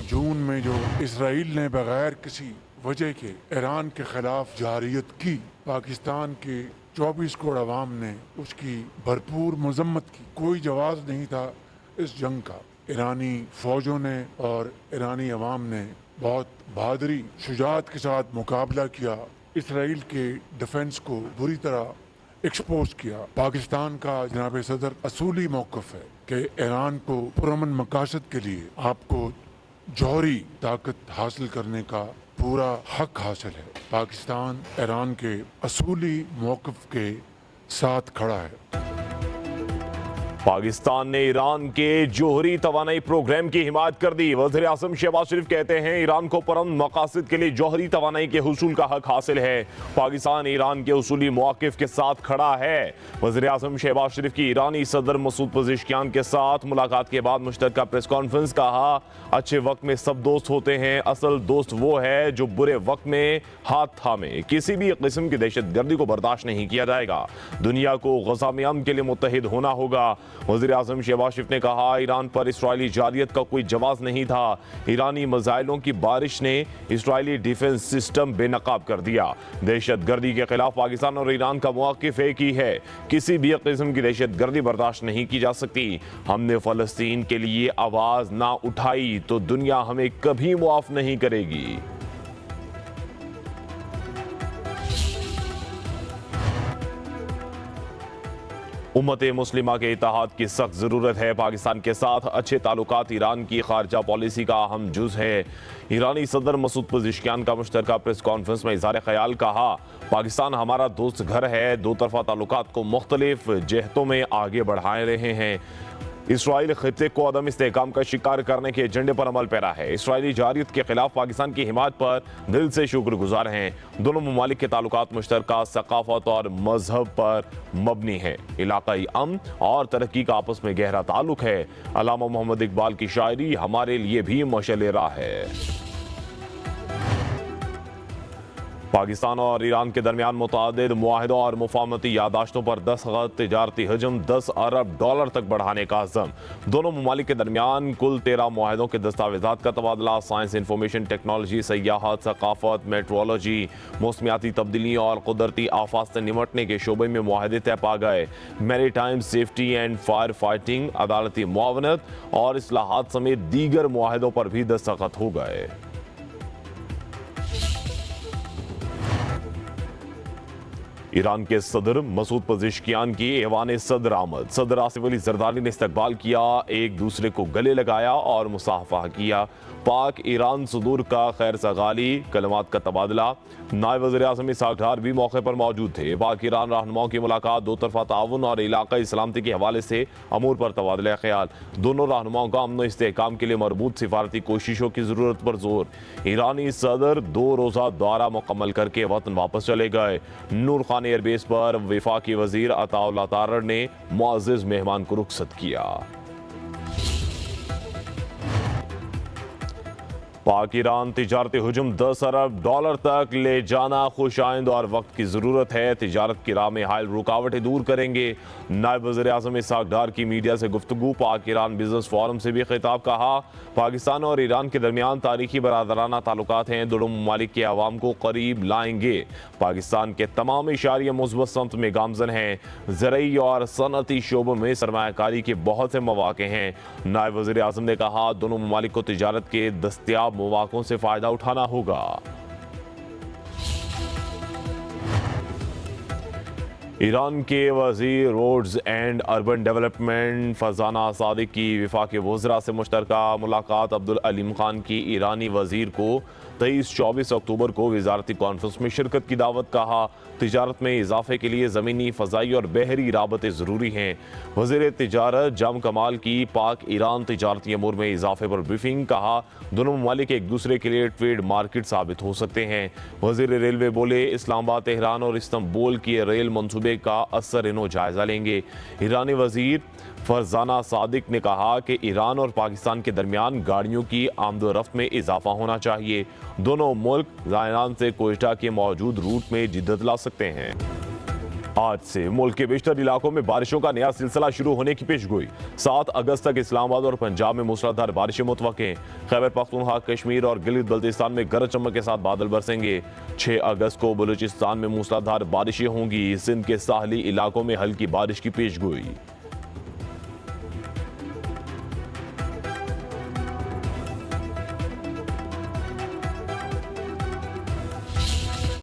जून में जो इसराइल ने बगैर किसी वजह के ईरान के खिलाफ जारियत की, पाकिस्तान के 24 करोड़ अवाम ने उसकी भरपूर मजम्मत की। कोई जवाब नहीं था इस जंग का। ईरानी फौजों ने और ईरानी अवाम ने बहुत बहादुरी शुजात के साथ मुकाबला किया, इसराइल के डिफेंस को बुरी तरह एक्सपोज किया। पाकिस्तान का जनाब सदर असूली मौक़िफ़ है कि ईरान को पुरअमन मकासद के लिए आपको जौहरी ताकत हासिल करने का पूरा हक हासिल है। पाकिस्तान ईरान के असूली मौक़िफ़ के साथ खड़ा है। पाकिस्तान ने ईरान के जोहरी तवानाई प्रोग्राम की हिमायत कर दी। वज़ीर आज़म शहबाज शरीफ कहते हैं ईरान को पुरअमन मकासद के लिए जौहरी तवानाई के हुसूल का हक हासिल है। पाकिस्तान ईरान के उसूली मौक़िफ़ के साथ खड़ा है। वज़ीर आज़म शहबाज शरीफ की ईरानी सदर मसूद पज़ेश्कियान के साथ मुलाकात के बाद मुश्तरका प्रेस कॉन्फ्रेंस। कहा, अच्छे वक्त में सब दोस्त होते हैं, असल दोस्त वो है जो बुरे वक्त में हाथ थामे। किसी भी किस्म की दहशत गर्दी को बर्दाश्त नहीं किया जाएगा। दुनिया को गज़ा में अमन के लिए मुत्तहिद होना होगा। वज़ीर आज़म शहबाज शरीफ ने कहा, ईरान पर इसराइली जारियत का कोई जवाब नहीं था। ईरानी मिसाइलों की बारिश ने इसराइली डिफेंस सिस्टम बेनकाब कर दिया। दहशत गर्दी के खिलाफ पाकिस्तान और ईरान का मौक़िफ़ एक ही है। किसी भी किस्म की दहशत गर्दी बर्दाश्त नहीं की जा सकती। हमने फ़लस्तीन के लिए आवाज़ ना उठाई तो दुनिया हमें कभी मुआफ़ नहीं करेगी। उम्मत मुस्लिमा के इत्तेहाद की सख्त ज़रूरत है। पाकिस्तान के साथ अच्छे ताल्लुकात ईरान की खारजा पॉलिसी का अहम जुज़ है। ईरानी सदर मसूद पज़ेश्कियान का मुश्तरका प्रेस कॉन्फ्रेंस में इज़हार ख्याल। कहा, पाकिस्तान हमारा दोस्त घर है। दो तरफ़ा ताल्लुकात को मुख्तलिफ जहतों में आगे बढ़ा रहे हैं। इसराइल खित्ते को अदम इस्तेहकाम का शिकार करने के एजेंडे पर अमल पैरा है। इसराइली जारियत के खिलाफ पाकिस्तान की हिमायत पर दिल से शुक्रगुजार हैं। दोनों ममालिक के ताल्लुकात मुश्तरका सकाफत और मजहब पर मबनी है। इलाकाई अमन और तरक्की का आपस में गहरा ताल्लुक है। अल्लामा मोहम्मद इकबाल की शायरी हमारे लिए भी मशअल राह है। पाकिस्तान और ईरान के दरमियान मुतअद्दिद मुआहिदों और मुफाहमती यादाश्तों पर दस्तखत। तिजारती हजम $10 अरब तक बढ़ाने का अज़म। दोनों ममालिक के दरमियान कुल 13 मुआहिदों के दस्तावेज़ात का तबादला। साइंस, इंफॉर्मेशन टेक्नोलॉजी, सयाहत, सकाफत, मेट्रोलॉजी, मौसमियाती तब्दीली और कुदरती आफात से निमटने के शोबे में मुआहिदे तय पा गए। Maritime safety and fire fighting, अदालती मुआवनत और इस्लाहात समेत दीगर मुआहिदों पर भी दस्तखत हो गए। ईरान के सदर मसूद पज़ेश्कियान की ऐवान सदर आमद। सदर आसिफ अली ज़रदारी ने इस्तकबाल किया, एक दूसरे को गले लगाया और मुसाफहा किया। पाक ईरान सदूर का खैर सगाली, कलमात का तबादला। नायब वज़ीर आज़म इसहाक़ डार भी मौके पर मौजूद थे। पाक ईरान रहनुमाओं की मुलाकात, दो तरफ़ा ताउन और इलाक़ाई सलामती के हवाले से अमूर पर तबादला ख्याल। दोनों रहनुमाओं का अमन इस्तेहकाम के लिए मरबूत सिफारती कोशिशों की ज़रूरत पर जोर। ईरानी सदर 2 रोज़ा दौरा मुकम्मल करके वतन वापस चले गए। नूर खान एयरबेस पर वफाकी वज़ीर अताउल्लाह तारड़ ने मुअज़्ज़ज़ मेहमान को रुखसत किया। पाक ईरान तिजारती हुजूम $10 अरब तक ले जाना खुश आइंद और वक्त की ज़रूरत है। तिजारत की राह में हायल रुकावटें दूर करेंगे। नायब वज़ीर आज़म इसहाक़ डार की मीडिया से गुफ्तगू। पाक ईरान बिजनेस फोरम से भी खिताब। कहा, पाकिस्तान और ईरान के दरमियान तारीखी बरादराना ताल्लुकात हैं। दोनों ममालिक के अवाम को करीब लाएंगे। पाकिस्तान के तमाम इशारे मुस्बत समत में गामजन हैं। ज़रई और सनअती शोबों में सरमायाकारी के बहुत से मौक़े हैं। नायब वज़ीर आज़म ने कहा, दोनों ममालिक को तिजारत के दस्तयाब मौक़ों से फ़ायदा उठाना होगा। ईरान के वज़ीर roads and urban development Farzana Sadiq की वफाकी वज़रा से मुश्तरका मुलाकात। अब्दुल अलीम खान की ईरानी वज़ीर को 23-24 अक्टूबर को वज़ारती कॉन्फ्रेंस में शिरकत की दावत। कहा, तिजारत में इजाफे के लिए ज़मीनी, फ़ज़ाई और बहरी राबते ज़रूरी हैं। वज़ीर तिजारत जाम कमाल की पाक ईरान तिजारती अमूर में इजाफे पर ब्रीफिंग। कहा, दोनों ममालिक एक दूसरे के लिए ट्रेड मार्केट साबित हो सकते हैं। वज़ीर रेलवे बोले, इस्लामाबाद, तेहरान और इस्तंबुल के रेल मंसूबे का असर इनो जायज़ा लेंगे। ईरानी वज़ीर फरजाना सादिक ने कहा कि ईरान और पाकिस्तान के दरमियान गाड़ियों की आमदोरफ्त में इजाफा होना चाहिए। दोनों मुल्क ज़ायरान से कोयटा के मौजूद रूट में जिद्दत ला सकते हैं। आज से मुल्क के बेशतर इलाकों में बारिशों का नया सिलसिला शुरू होने की पेशगोई। 7 अगस्त तक इस्लामाबाद और पंजाब में मूसलाधार बारिशें मुतवक्के। खैबर पख्तूनख्वा, कश्मीर और गिलगित बल्तिस्तान में गरज चमक के साथ बादल बरसेंगे। 6 अगस्त को बलूचिस्तान में मूसलाधार बारिशें होंगी। सिंध के साहली इलाकों में हल्की बारिश की पेशगोई।